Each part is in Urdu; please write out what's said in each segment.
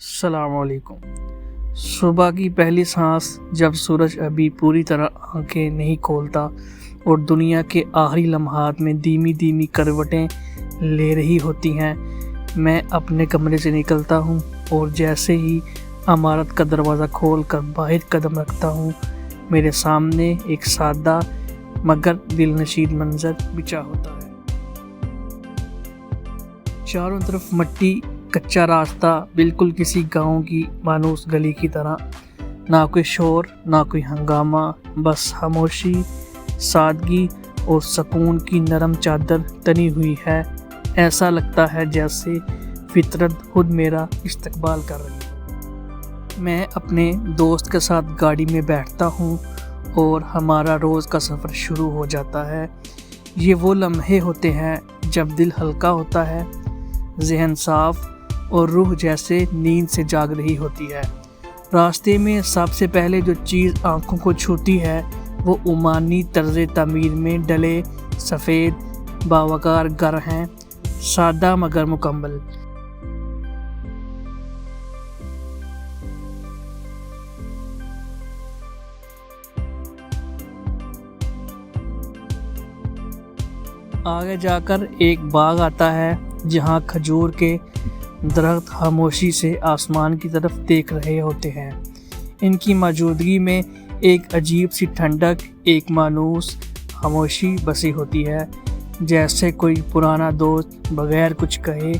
السلام علیکم۔ صبح کی پہلی سانس جب سورج ابھی پوری طرح آنکھیں نہیں کھولتا اور دنیا کے آخری لمحات میں دھیمی دھیمی کروٹیں لے رہی ہوتی ہیں، میں اپنے کمرے سے نکلتا ہوں اور جیسے ہی عمارت کا دروازہ کھول کر باہر قدم رکھتا ہوں، میرے سامنے ایک سادہ مگر دلنشین منظر بچھا ہوتا ہے۔ چاروں طرف مٹی، کچا راستہ، بالکل کسی گاؤں کی مانوس گلی کی طرح، نہ کوئی شور، نہ کوئی ہنگامہ، بس خاموشی، سادگی اور سکون کی نرم چادر تنی ہوئی ہے۔ ایسا لگتا ہے جیسے فطرت خود میرا استقبال کر رہی ہے۔ میں اپنے دوست کے ساتھ گاڑی میں بیٹھتا ہوں اور ہمارا روز کا سفر شروع ہو جاتا ہے۔ یہ وہ لمحے ہوتے ہیں جب دل ہلکا ہوتا ہے، ذہن صاف اور روح جیسے نیند سے جاگ رہی ہوتی ہے۔ راستے میں سب سے پہلے جو چیز آنکھوں کو چھوتی ہے وہ عمانی طرز تعمیر میں ڈلے سفید باوقار گھر ہیں، سادہ مگر مکمل۔ آگے جا کر ایک باغ آتا ہے جہاں کھجور کے درخت خاموشی سے آسمان کی طرف دیکھ رہے ہوتے ہیں۔ ان کی موجودگی میں ایک عجیب سی ٹھنڈک، ایک مانوس خاموشی بسی ہوتی ہے، جیسے کوئی پرانا دوست بغیر کچھ کہے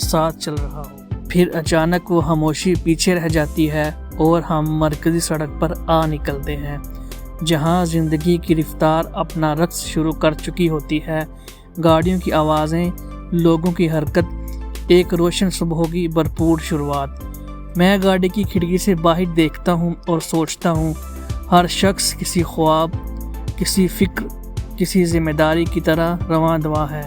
ساتھ چل رہا ہو۔ پھر اچانک وہ خاموشی پیچھے رہ جاتی ہے اور ہم مرکزی سڑک پر آ نکلتے ہیں، جہاں زندگی کی رفتار اپنا رقص شروع کر چکی ہوتی ہے۔ گاڑیوں کی آوازیں، لوگوں کی حرکت، ایک روشن صبح کی بھرپور شروعات۔ میں گاڑی کی کھڑکی سے باہر دیکھتا ہوں اور سوچتا ہوں، ہر شخص کسی خواب، کسی فکر، کسی ذمہ داری کی طرح رواں دواں ہے،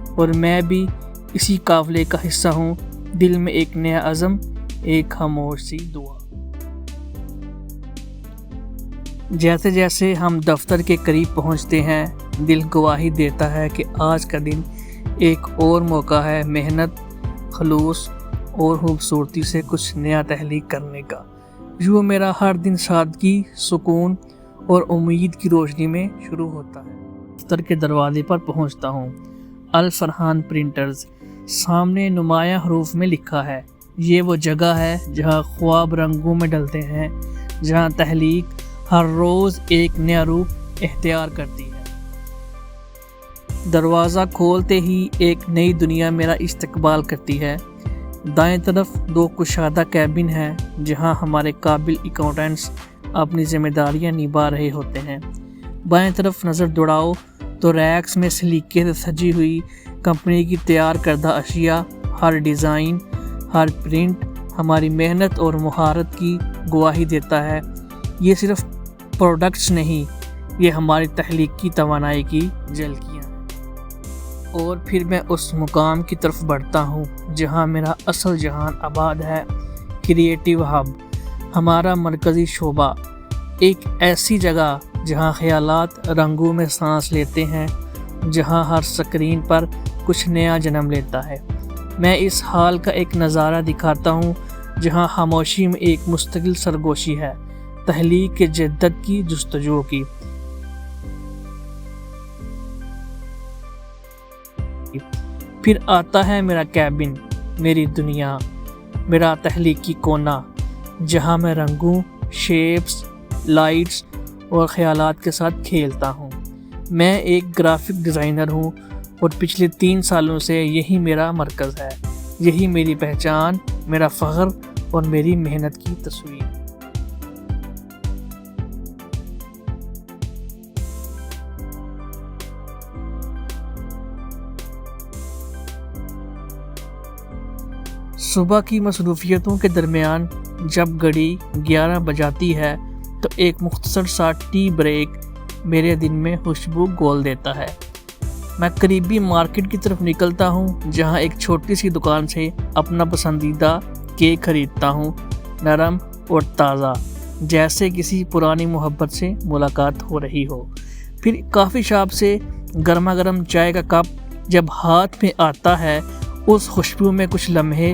اور میں بھی اسی قافلے کا حصہ ہوں۔ دل میں ایک نیا عزم، ایک خاموش سی دعا۔ جیسے جیسے ہم دفتر کے قریب پہنچتے ہیں، دل گواہی دیتا ہے کہ آج کا دن ایک اور موقع ہے محنت، خلوص اور خوبصورتی سے کچھ نیا تخلیق کرنے کا۔ یوں میرا ہر دن سادگی، سکون اور امید کی روشنی میں شروع ہوتا ہے۔ دفتر کے دروازے پر پہنچتا ہوں۔ الفرحان پرنٹرز، سامنے نمایاں حروف میں لکھا ہے۔ یہ وہ جگہ ہے جہاں خواب رنگوں میں ڈلتے ہیں، جہاں تخلیق ہر روز ایک نیا روپ اختیار کرتی ہے۔ دروازہ کھولتے ہی ایک نئی دنیا میرا استقبال کرتی ہے۔ دائیں طرف دو کشادہ کیبن ہیں جہاں ہمارے قابل اکاؤنٹنٹس اپنی ذمہ داریاں نبھا رہے ہوتے ہیں۔ بائیں طرف نظر دوڑاؤ تو ریکس میں سلیقے سے سجی ہوئی کمپنی کی تیار کردہ اشیاء، ہر ڈیزائن، ہر پرنٹ ہماری محنت اور مہارت کی گواہی دیتا ہے۔ یہ صرف پروڈکٹس نہیں، یہ ہماری تخلیقی توانائی کی جھلکیاں ہیں۔ اور پھر میں اس مقام کی طرف بڑھتا ہوں جہاں میرا اصل جہان آباد ہے، کریٹیو ہب، ہمارا مرکزی شعبہ، ایک ایسی جگہ جہاں خیالات رنگوں میں سانس لیتے ہیں، جہاں ہر سکرین پر کچھ نیا جنم لیتا ہے۔ میں اس حال کا ایک نظارہ دکھاتا ہوں جہاں خاموشی میں ایک مستقل سرگوشی ہے، تخلیق کے جدت کی جستجو کی۔ پھر آتا ہے میرا کیبن، میری دنیا، میرا تخلیقی کونا، جہاں میں رنگوں، شیپس، لائٹس اور خیالات کے ساتھ کھیلتا ہوں۔ میں ایک گرافک ڈیزائنر ہوں اور پچھلے 3 سالوں سے یہی میرا مرکز ہے، یہی میری پہچان، میرا فخر اور میری محنت کی تصویر۔ صبح کی مصروفیتوں کے درمیان جب گھڑی 11 بجاتی ہے تو ایک مختصر سا ٹی بریک میرے دن میں خوشبو گھول دیتا ہے۔ میں قریبی مارکیٹ کی طرف نکلتا ہوں جہاں ایک چھوٹی سی دکان سے اپنا پسندیدہ کیک خریدتا ہوں، نرم اور تازہ، جیسے کسی پرانی محبت سے ملاقات ہو رہی ہو۔ پھر کافی شاپ سے گرما گرم چائے کا کپ جب ہاتھ میں آتا ہے، اس خوشبو میں کچھ لمحے